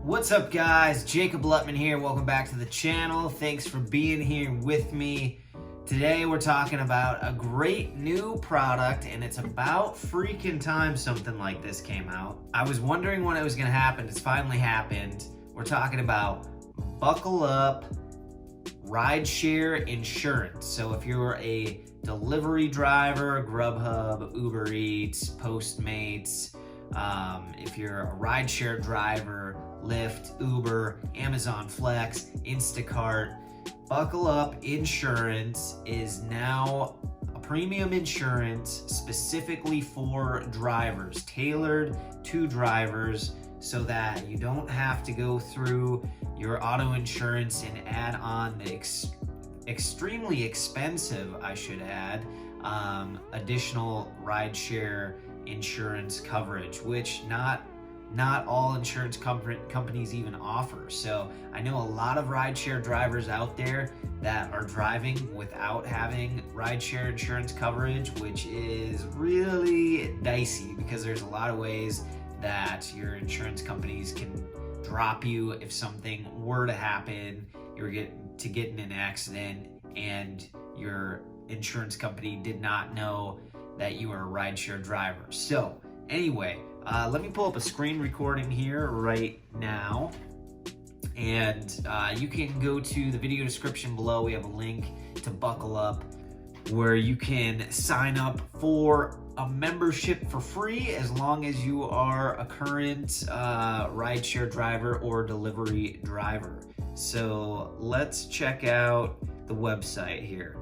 What's up guys, Jacob Lutman here. Welcome back to the channel. Thanks for being here with me. Today we're talking about a great new product, and it's about freaking time something like this came out. I was wondering when it was gonna happen. It's finally happened. We're talking about Buckle Up Rideshare Insurance. So if you're a delivery driver, Grubhub, Uber Eats, Postmates, if you're a rideshare driver, Lyft, Uber, Amazon Flex, Instacart, Buckle Up Insurance is now a premium insurance specifically for drivers, tailored to drivers so that you don't have to go through your auto insurance and add on the extremely expensive, I should add, additional rideshare insurance coverage, which not all insurance companies even offer. So I know a lot of rideshare drivers out there that are driving without having rideshare insurance coverage, which is really dicey because there's a lot of ways that your insurance companies can drop you if something were to happen, you were to get in an accident and your insurance company did not know that you were a rideshare driver. So anyway, let me pull up a screen recording here right now, and you can go to the video description below. We have a link to Buckle Up where you can sign up for a membership for free as long as you are a current rideshare driver or delivery driver. So let's check out the website here.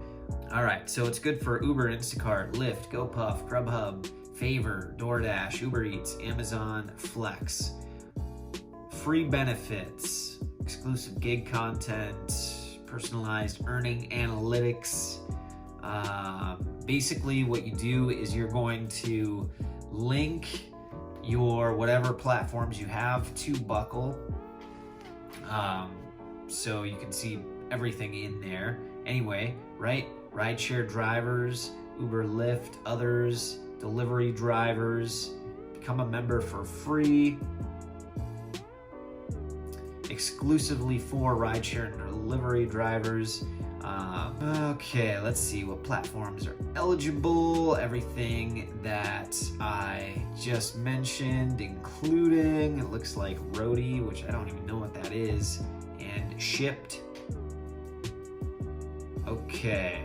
All right, so it's good for Uber, Instacart, Lyft, GoPuff, Grubhub, Favor, DoorDash, Uber Eats, Amazon Flex. Free benefits, exclusive gig content, personalized earning analytics. Basically what you do is you're going to link your whatever platforms you have to Buckle, so you can see everything in there. Anyway, right? Rideshare drivers, Uber, Lyft, others, delivery drivers, become a member for free, exclusively for rideshare and delivery drivers. Okay, let's see what platforms are eligible. Everything that I just mentioned, including, it looks like Roadie, which I don't even know what that is, and Shipped. Okay,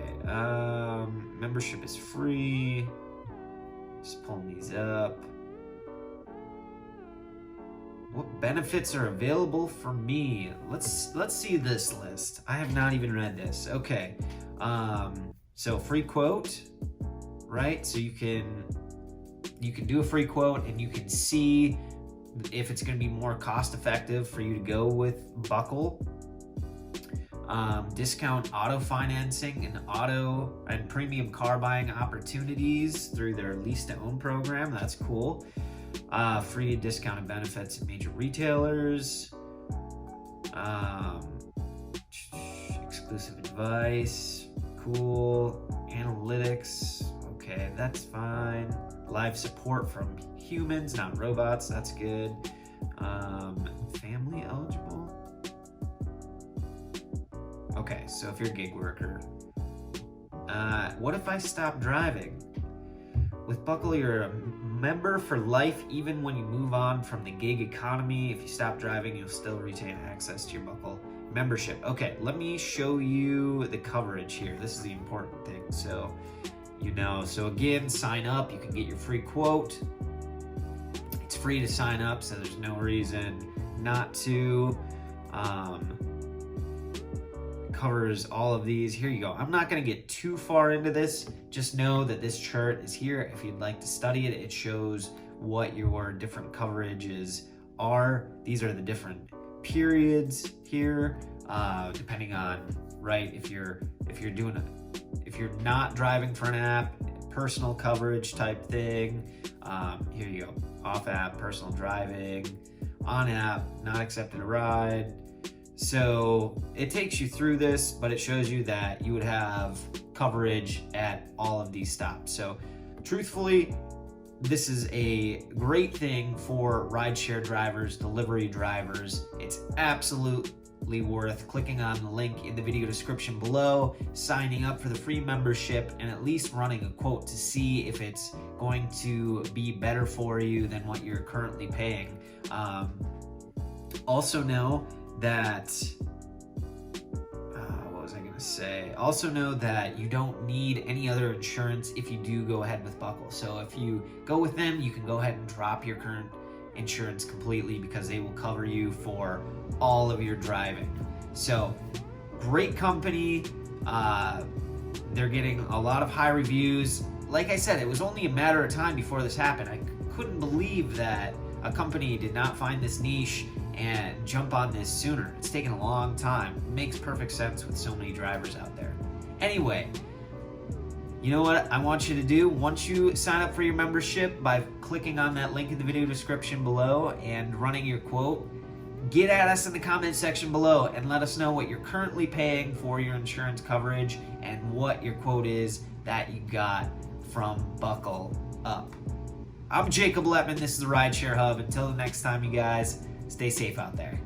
membership is free. Just pulling these up. What benefits are available for me? Let's see this list. I have not even read this. Okay, so free quote, right? So you can do a free quote and you can see if it's going to be more cost effective for you to go with Buckle. Discount auto financing and premium car buying opportunities through their lease to own program. That's cool. Free discounted benefits at major retailers. Exclusive advice. Cool. Analytics. Okay, that's fine. Live support from humans, not robots. That's good. Family eligible. Okay, so if you're a gig worker, what if I stop driving? With Buckle, you're a member for life even when you move on from the gig economy. If you stop driving, you'll still retain access to your Buckle membership. Okay, let me show you the coverage here. This is the important thing. So, so again, sign up. You can get your free quote. It's free to sign up, so there's no reason not to. Covers all of these. Here you go. I'm not going to get too far into this. Just know that this chart is here. If you'd like to study it, it shows what your different coverages are. These are the different periods here, depending on, right, if you're not driving for an app, personal coverage type thing. Here you go. Off app, personal driving. On app, not accepted a ride. So it takes you through this, but it shows you that you would have coverage at all of these stops. So truthfully, this is a great thing for rideshare drivers, delivery drivers. It's absolutely worth clicking on the link in the video description below, signing up for the free membership, and at least running a quote to see if it's going to be better for you than what you're currently paying. Also know that Also know that you don't need any other insurance if you do go ahead with Buckle. So if you go with them, you can go ahead and drop your current insurance completely because they will cover you for all of your driving. So great company. They're getting a lot of high reviews. Like I said, it was only a matter of time before this happened. I couldn't believe that a company did not find this niche and jump on this sooner. It's taken a long time. It makes perfect sense with so many drivers out there. Anyway, you know what I want you to do? Once you sign up for your membership by clicking on that link in the video description below and running your quote, get at us in the comment section below and let us know what you're currently paying for your insurance coverage and what your quote is that you got from Buckle Up. I'm Jacob Letman. This is the Rideshare Hub. Until the next time, you guys, stay safe out there.